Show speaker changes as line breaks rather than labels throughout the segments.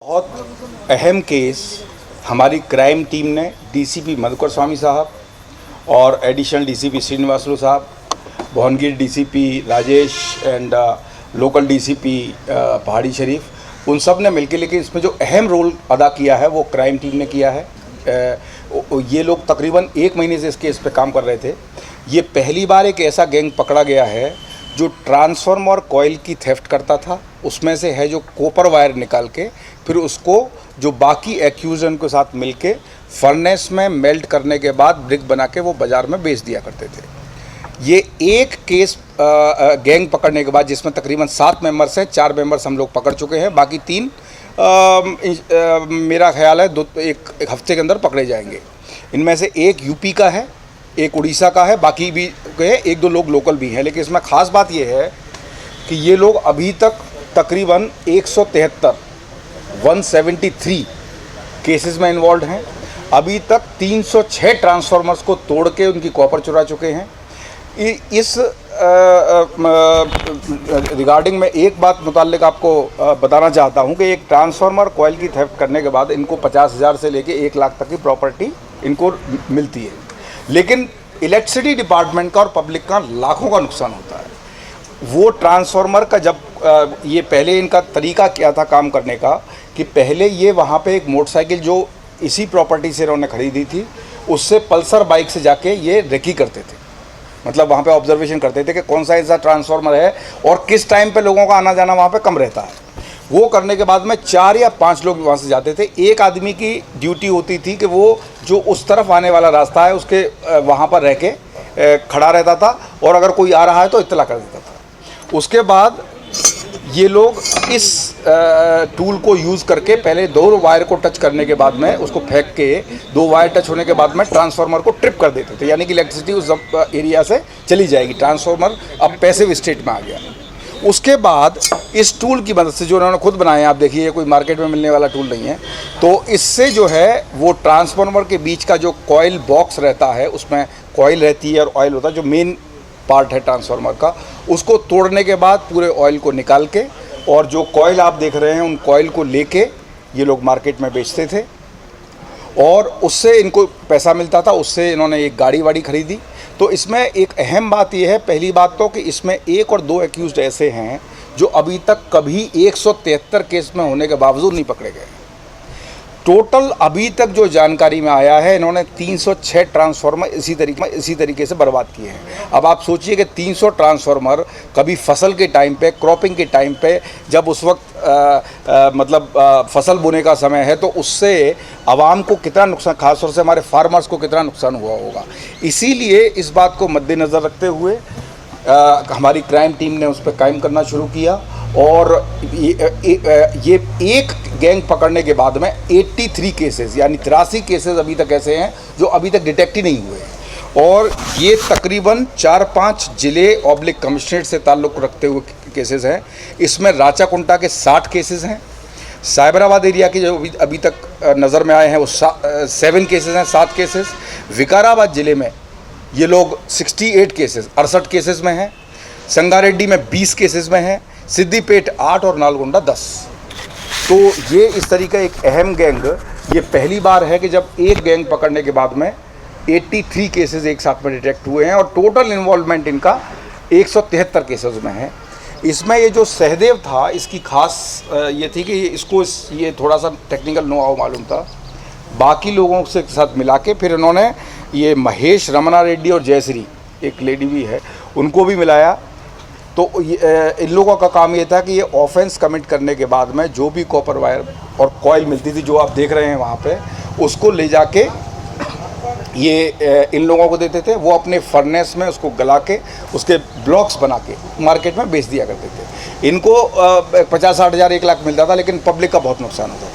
बहुत अहम केस हमारी क्राइम टीम ने डीसीपी मधुकर स्वामी साहब और एडिशनल डीसीपी श्रीनिवासलू साहब, Bhuvanagiri DCP Rajesh and local DCP Pahadi Sharif, उन सब ने मिलकर, लेकिन इसमें जो अहम रोल अदा किया है वो क्राइम टीम ने किया है। ये लोग तकरीबन 1 महीने से इस केस पे काम कर रहे थे। ये पहली बार एक ऐसा गैंग पकड़ा गया है जो ट्रांसफार्मर और कॉइल की थेफ्ट करता था। उसमें से है जो कॉपर वायर निकाल के फिर उसको जो बाकी एक्यूजन के साथ मिलके फर्नेस में मेल्ट करने के बाद ब्रिक बना के वो बाज़ार में बेच दिया करते थे। ये एक केस गैंग पकड़ने के बाद जिसमें तकरीबन 7 मेंबर्स हैं, 4 मेंबर्स हम लोग पकड़ चुके हैं, बाकी 3 मेरा ख्याल है एक हफ्ते के अंदर पकड़े जाएंगे। इनमें से एक यूपी का है, एक उड़ीसा का है, बाकी भी के 1-2 लोग लोकल भी हैं। लेकिन इसमें ख़ास बात ये है कि ये लोग अभी तक तकरीबन 173 केसेस में इन्वॉल्व हैं। अभी तक 306 ट्रांसफार्मर्स को तोड़ के उनकी कॉपर चुरा चुके हैं। इस रिगार्डिंग में एक बात मुताल्लिक आपको बताना चाहता हूं कि एक ट्रांसफार्मर कॉइल की थेफ्ट करने के बाद इनको 50,000 से लेके 1 लाख तक की प्रॉपर्टी इनको मिलती है, लेकिन इलेक्ट्रिसिटी डिपार्टमेंट का और पब्लिक का लाखों का नुकसान होता है। वो ट्रांसफार्मर का जब ये पहले इनका तरीका क्या था काम करने का कि पहले ये वहाँ पे एक मोटरसाइकिल जो इसी प्रॉपर्टी से इन्होंने ख़रीदी थी उससे पल्सर बाइक से जाके ये रेकी करते थे, मतलब वहाँ पे ऑब्जर्वेशन करते थे कि कौन सा ऐसा ट्रांसफार्मर है और किस टाइम पे लोगों का आना जाना वहाँ पे कम रहता है। वो करने के बाद में 4 या 5 लोग वहाँ से जाते थे। एक आदमी की ड्यूटी होती थी कि वो जो उस तरफ आने वाला रास्ता है उसके वहाँ पर रह के खड़ा रहता था और अगर कोई आ रहा है तो इत्तला कर देता था। उसके बाद ये लोग इस टूल को यूज़ करके पहले 2 वायर को टच करने के बाद में उसको फेंक के 2 वायर टच होने के बाद में ट्रांसफार्मर को ट्रिप कर देते थे, यानी कि इलेक्ट्रिसिटी उस एरिया से चली जाएगी। ट्रांसफार्मर अब पैसिव स्टेट में आ गया। उसके बाद इस टूल की मदद से जो उन्होंने खुद बनाए, आप देखिए ये कोई मार्केट में मिलने वाला टूल नहीं है, तो इससे जो है वो ट्रांसफार्मर के बीच का जो कॉइल बॉक्स रहता है उसमें कॉइल रहती है और ऑयल होता है, जो मेन पार्ट है ट्रांसफार्मर का, उसको तोड़ने के बाद पूरे ऑयल को निकाल के और जो कॉइल आप देख रहे हैं उन कॉइल को लेके ये लोग मार्केट में बेचते थे और उससे इनको पैसा मिलता था। उससे इन्होंने एक गाड़ी वाड़ी खरीदी। तो इसमें एक अहम बात यह है, पहली बात तो कि इसमें 1 और 2 एक्यूज्ड ऐसे हैं जो अभी तक कभी 173 केस में होने के बावजूद नहीं पकड़े गए। टोटल अभी तक जो जानकारी में आया है, इन्होंने 306 ट्रांसफार्मर इसी तरीके से बर्बाद किए हैं। अब आप सोचिए कि 300 ट्रांसफार्मर कभी फसल के टाइम पे, क्रॉपिंग के टाइम पे, जब उस वक्त फसल बोने का समय है, तो उससे आवाम को कितना नुकसान, खासतौर से हमारे फार्मर्स को कितना नुकसान हुआ होगा। इसीलिए इस बात को मद्देनज़र रखते हुए हमारी क्राइम टीम ने उस पर कायम करना शुरू किया और ये एक गैंग पकड़ने के बाद में 83 केसेस यानी 83 केसेस अभी तक ऐसे हैं जो अभी तक डिटेक्ट ही नहीं हुए। और ये तकरीबन 4-5 जिले ऑब्लिक कमिश्नरेट से ताल्लुक़ रखते हुए केसेस हैं। इसमें राचाकुंटा के 60 केसेस हैं। साइबराबाद एरिया के जो अभी तक नज़र में आए हैं वो 7 केसेस हैं, 7 केसेस। विकाराबाद ज़िले में ये लोग 68 केसेस में हैं। संगारेड्डी में 20 केसेस में हैं। सिद्दीपेट 8 और नालगोंडा 10। तो ये इस तरीका एक अहम गैंग, ये पहली बार है कि जब एक गैंग पकड़ने के बाद में 83 केसेस एक साथ में डिटेक्ट हुए हैं और टोटल इन्वॉल्वमेंट इनका 173 केसेस में है। इसमें ये जो सहदेव था, इसकी खास ये थी कि ये थोड़ा सा टेक्निकल नो हाउ मालूम था। बाकी लोगों से साथ मिला के फिर इन्होंने ये महेश रमना रेड्डी और जयश्री, एक लेडी भी है, उनको भी मिलाया। तो इन लोगों का काम ये था कि ये ऑफेंस कमिट करने के बाद में जो भी कॉपर वायर और कॉइल मिलती थी, जो आप देख रहे हैं वहाँ पे, उसको ले जाके ये इन लोगों को देते थे। वो अपने फर्नेस में उसको गला के उसके ब्लॉक्स बना के मार्केट में बेच दिया करते थे। इनको 50-60 हज़ार 1 लाख मिलता था, लेकिन पब्लिक का बहुत नुकसान होता था।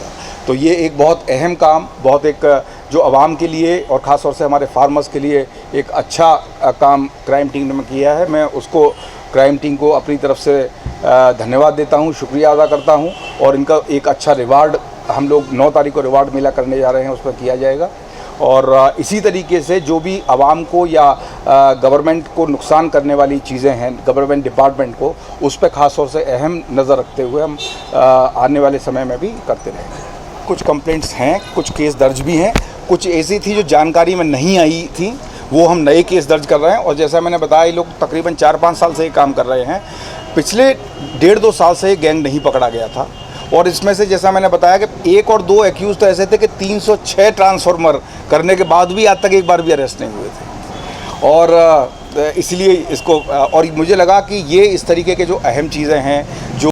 तो ये एक बहुत अहम काम, बहुत एक जो आवाम के लिए और ख़ास तौर से हमारे फार्मर्स के लिए एक अच्छा काम क्राइम टीम ने किया है। मैं उसको क्राइम टीम को अपनी तरफ से धन्यवाद देता हूँ, शुक्रिया अदा करता हूँ और इनका एक अच्छा रिवार्ड हम लोग 9 तारीख को रिवार्ड मेला करने जा रहे हैं, उस पर किया जाएगा। और इसी तरीके से जो भी आवाम को या गवर्नमेंट को नुकसान करने वाली चीज़ें हैं गवर्नमेंट डिपार्टमेंट को, उस पर ख़ास तौर से अहम नज़र रखते हुए हम आने वाले समय में भी करते रहेंगे। कुछ कंप्लेंट्स हैं, कुछ केस दर्ज भी हैं, कुछ ऐसी थी जो जानकारी में नहीं आई थी, वो हम नए केस दर्ज कर रहे हैं। और जैसा मैंने बताया, ये लोग तकरीबन 4-5 साल से ये काम कर रहे हैं। पिछले 1.5-2 साल से ये गैंग नहीं पकड़ा गया था। और इसमें से जैसा मैंने बताया कि 1 और 2 एक्यूज़ तो ऐसे थे कि 306 ट्रांसफार्मर करने के बाद भी आज तक एक बार भी अरेस्ट नहीं हुए थे। और इसलिए इसको और मुझे लगा कि ये इस तरीके के जो अहम चीज़ें हैं जो